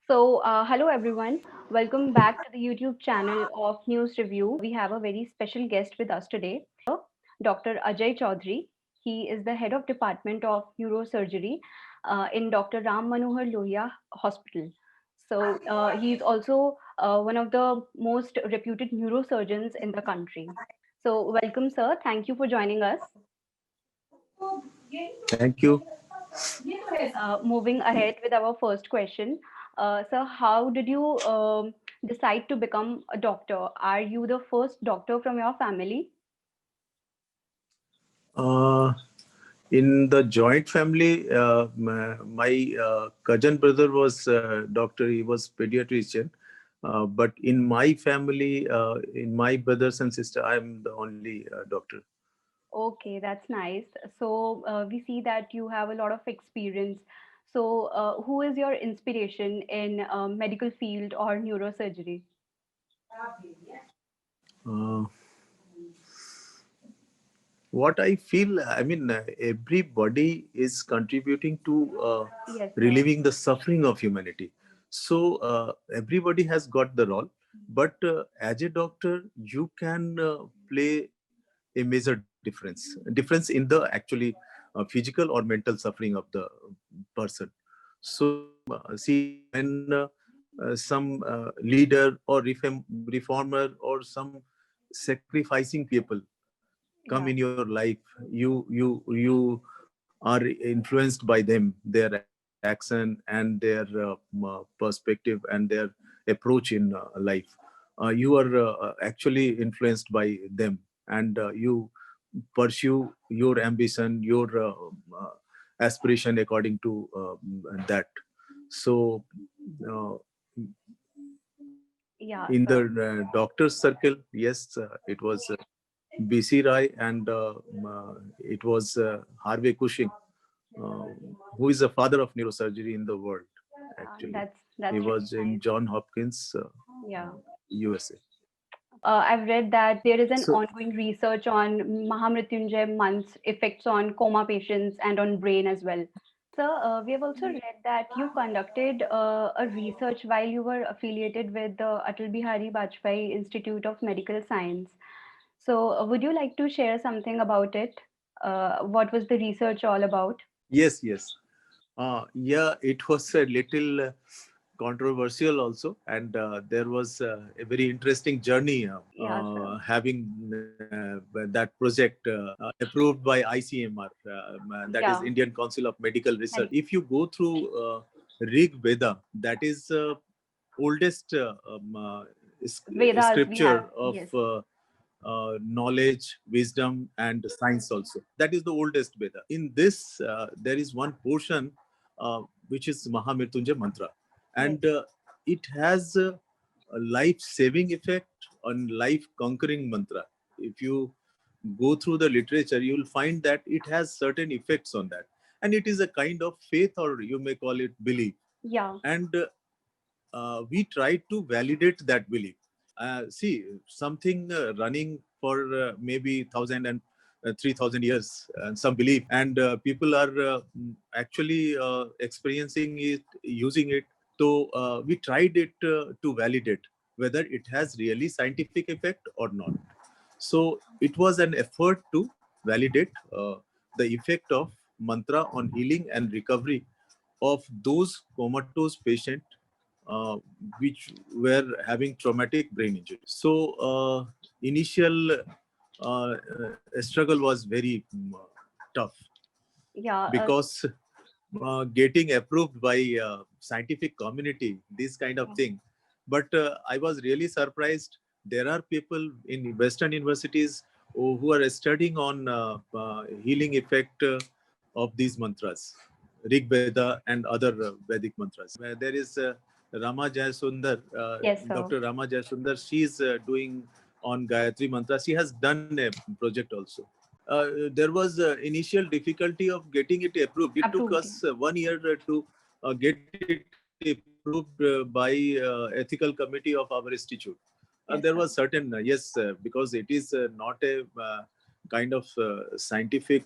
Hello everyone. Welcome back to the YouTube channel of News Review. We have a very special guest with us today, Dr. Ajay Chaudhary. He is the head of Department of Neurosurgery in Dr. Ram Manohar Lohia Hospital. He's also one of the most reputed neurosurgeons in the country. So, welcome, sir. Thank you for joining us. Thank you. Moving ahead with our first question. So, how did you decide to become a doctor? Are you the first doctor from your family? Uh, in the joint family, my cousin brother was doctor. He was pediatrician. But in my family, in my brothers and sister, I am the only doctor. Okay, that's nice. We see that you have a lot of experience. Who is your inspiration in medical field or neurosurgery? Uh, what I feel, everybody is contributing to Yes, sir. relieving the suffering of humanity. So everybody has got the role, but as a doctor, you can play a major difference in the actually physical or mental suffering of the person. So see, when some leader or reformer or some sacrificing people come Yeah. in your life, you are influenced by them, their action and their perspective and their approach in life. You are actually influenced by them, and you pursue your ambition, your aspiration according to that. So uh, Yeah, in the sir. doctor's circle, yes, it was BC Rai, and it was Harvey Cushing, uh, who is the father of neurosurgery in the world. Actually, he That's really was in nice. John Hopkins, Yeah. USA. I've read that there is an So ongoing research on Mahamrityunjay month's effects on coma patients and on brain as well. Sir, we have also read that you conducted a research while you were affiliated with the Atal Bihari Vajpayee Institute of Medical Science. Would you like to share something about it? What was the research all about? yes, yes. Yeah, it was a little controversial also, and there was a very interesting journey Yeah, sir. having that project approved by ICMR, that is Yeah. Indian Council of Medical Research. Medical. If you go through Rig Veda, that is oldest Vedas we have. scripture of Yes. knowledge, wisdom, and science also. That is the oldest Veda. In this, there is one portion which is Mahamrityunjay mantra, Yes. and it has a life-saving effect on life-conquering mantra. If you go through the literature, you will find that it has certain effects on that, and it is a kind of faith, or you may call it belief. Yeah. And we try to validate that belief. See, something running for maybe 1,000 and 3,000 years, and some belief, and people are actually experiencing it, using it. So we tried it to validate whether it has really scientific effect or not. So it was an effort to validate the effect of mantra on healing and recovery of those comatose patients uh, which were having traumatic brain injury. So initial struggle was very tough, Yeah. because getting approved by scientific community, this kind of thing. But I was really surprised. There are people in Western universities who are studying on healing effect of these mantras, Rig Veda and other Vedic mantras. Where there is Rama Jayasundar, Yes, sir. Dr. Rama Jayasundar, she is doing on Gayatri mantra. She has done a project also. There was initial difficulty of getting it approved. It took Approved. us 1 year to get it approved by ethical committee of our institute. There was Yes, sir. certain yes, because it is not a kind of scientific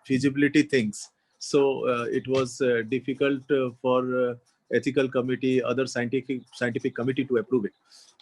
feasibility things. So it was difficult for ethical committee, other scientific committee to approve it.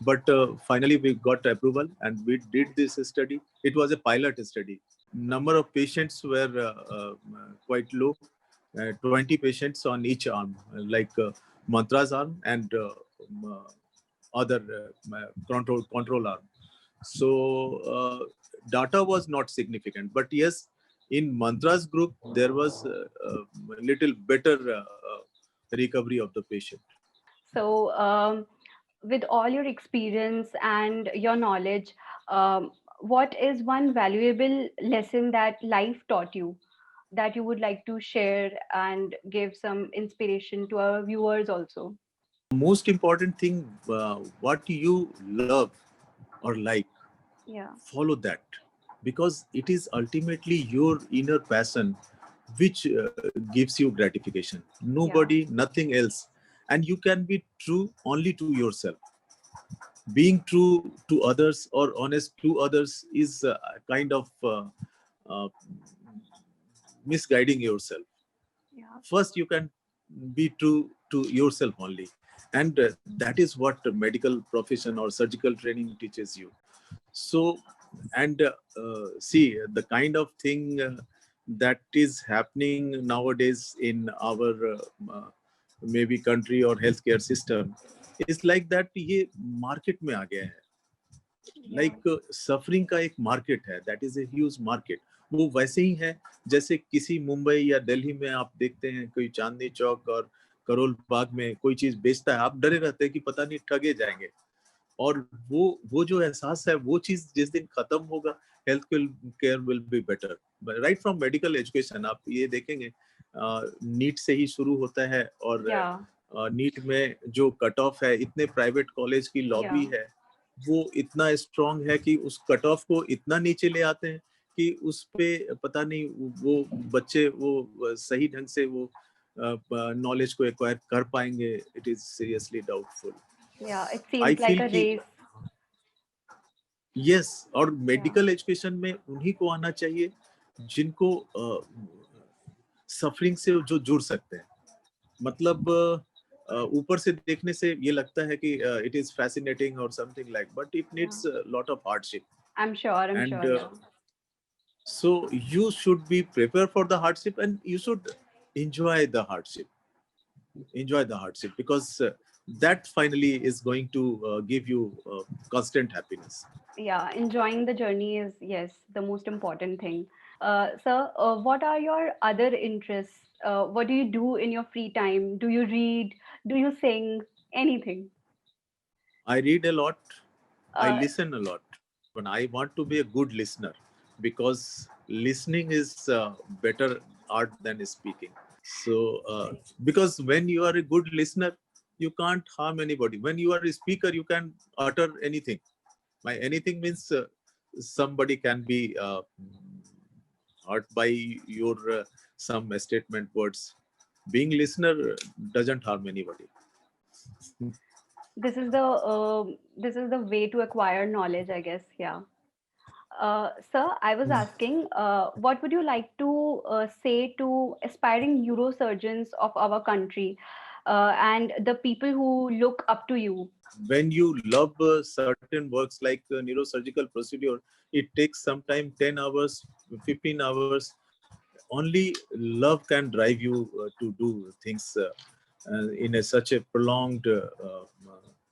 But finally, we got approval and we did this study. It was a pilot study. Number of patients were quite low, 20 patients on each arm, like Mantra's arm and other control arm. So data was not significant, but yes, in Mantra's group there was a little better recovery of the patient. So, with all your experience and your knowledge, what is one valuable lesson that life taught you that you would like to share and give some inspiration to our viewers also? Most important thing, what you love or like, Yeah. follow that, because it is ultimately your inner passion which gives you gratification. Yeah. Nobody, nothing else. And you can be true only to yourself. Being true to others or honest to others is kind of uh, misguiding yourself. Yeah. First you can be true to yourself only, and that is what the medical profession or surgical training teaches you. So, and see the kind of thing that is happening nowadays in our maybe country or healthcare system is like that, ये market में आ गया है. Yeah. Like suffering का एक market है, that is a huge market. वो वैसे ही है जैसे किसी मुंबई या दिल्ली में आप देखते हैं कोई चांदनी चौक और करोल बाग में कोई चीज बेचता है, आप डरे रहते हैं कि पता नहीं ठगे जाएंगे. और वो जो एहसास है, वो चीज जिस दिन खत्म होगा, health care will be better. Right from medical education आप ये देखेंगे, नीट से ही शुरू होता है. और Yeah. नीट में जो कट ऑफ है, इतने प्राइवेट कॉलेज की Yeah. लॉबी है, वो इतना स्ट्रांग है कि उस कट ऑफ को इतना नीचे ले आते हैं कि उस पे पता नहीं वो बच्चे वो सही ढंग से वो नॉलेज को एक्वायर कर पाएंगे. It is seriously doubtful. Yeah. It I seems like feel a कि race. यस, और Yeah. मेडिकल एजुकेशन में उन्हीं को आना चाहिए जिनको सफरिंग से जो जुड़ सकते हैं. मतलब ऊपर से देखने से ये लगता है कि इट इज फैसिनेटिंग और something like, but it Yeah. Needs lot of hardship. I'm sure. I'm And sure. Yeah. so you should be prepared for the hardship, and you should enjoy the hardship. Enjoy the hardship, because that finally is going to give you constant happiness. Yeah. Enjoying the journey is, yes, the most important thing. Sir, what are your other interests? What do you do in your free time? Do you read? Do you sing? Anything? I read a lot. I Uh, listen a lot. When I want to be a good listener, because listening is better art than speaking. So, because when you are a good listener, you can't harm anybody. When you are a speaker, you can utter anything. By anything means somebody can be hurt by your some statement words. Being listener doesn't harm anybody. this is the way to acquire knowledge, I guess. Yeah. Sir, I was asking, what would you like to say to aspiring neurosurgeons of our country and the people who look up to you? When you love certain works like neurosurgical procedure, it takes sometime 10 hours, 15 hours. Only love can drive you to do things in such a prolonged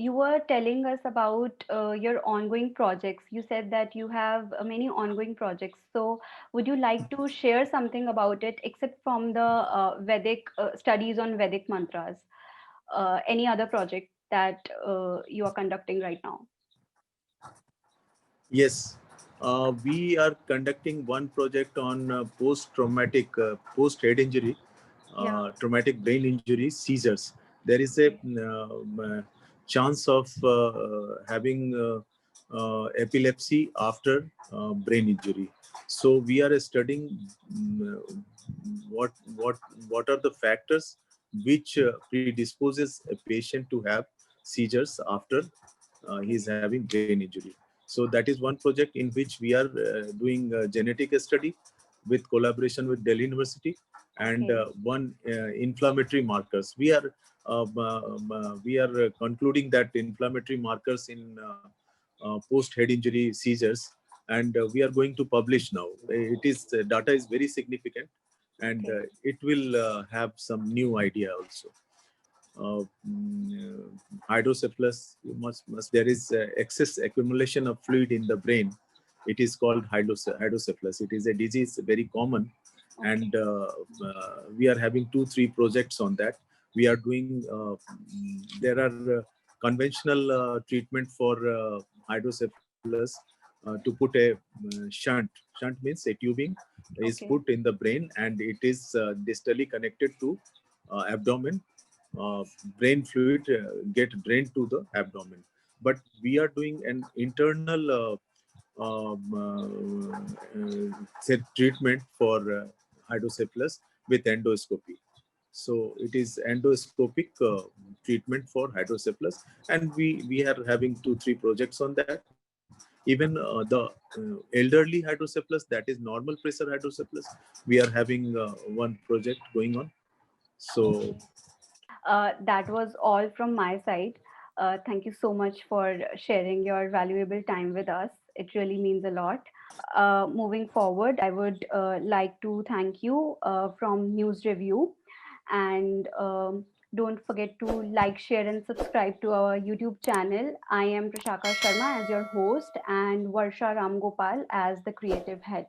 You were telling us about your ongoing projects. You said that you have many ongoing projects. So, would you like to share something about it, except from the Vedic studies on Vedic mantras? Any other project that you are conducting right now? Yes, we are conducting one project on post-traumatic, post-head injury, Yeah. traumatic brain injury, seizures. There is a Okay. chance of having epilepsy after brain injury. So we are studying what what what are the factors which predisposes a patient to have seizures after he's Okay. having brain injury. So that is one project in which we are doing genetic study with collaboration with Delhi University, and Okay. one inflammatory markers. We are we are concluding that inflammatory markers in post head injury seizures, and we are going to publish now. It is data is very significant, and Okay. it will have some new idea also. Hydrocephalus, there is excess accumulation of fluid in the brain. It is called hydrocephalus. It is a disease very common, Okay. and we are having 2-3 projects on that. We are doing. There are conventional treatment for hydrocephalus to put a shunt. Shunt means a tubing is Okay. put in the brain, and it is distally connected to abdomen. uh, Brain fluid get drained to the abdomen, but we are doing an internal treatment for hydrocephalus with endoscopy. So it is endoscopic treatment for hydrocephalus, and we are having 2-3 projects on that. Even the elderly hydrocephalus, that is normal pressure hydrocephalus, we are having one project going on. So Okay. That was all from my side. Thank you so much for sharing your valuable time with us. It really means a lot. Moving forward, I would like to thank you from News Review. And don't forget to like, share, and subscribe to our YouTube channel. I am Prashaka Sharma as your host, and Varsha Ramgopal as the creative head.